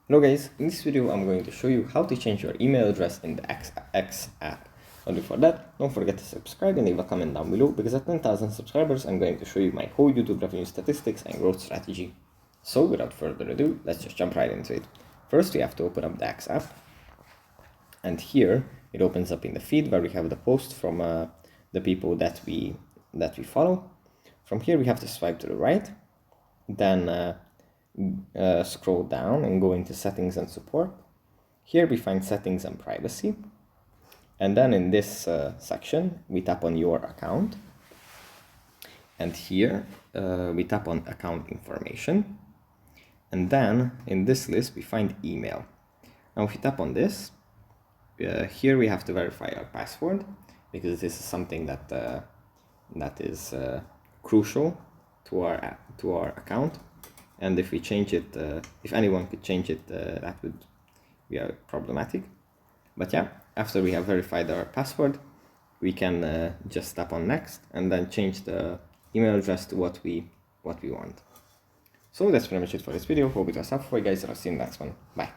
Hello guys, in this video I'm going to show you how to change your email address in the X app. But before that, don't forget to subscribe and leave a comment down below, because at 10,000 subscribers I'm going to show you my whole YouTube revenue statistics and growth strategy. So without further ado, let's just jump right into it. First we have to open up the X app, and here it opens up in the feed where we have the posts from the people that we follow. From here we have to swipe to the right, then scroll down and go into settings and support. Here we find settings and privacy, and then in this section we tap on your account, and here we tap on account information, and then in this list we find email. Now if we tap on this, here we have to verify our password, because this is something that is crucial to our account. And if we change it, if anyone could change it, that would be problematic. But yeah, after we have verified our password, we can just tap on next and then change the email address to what we want. So that's pretty much it for this video. Hope it was helpful for you guys, and I'll see you in the next one. Bye.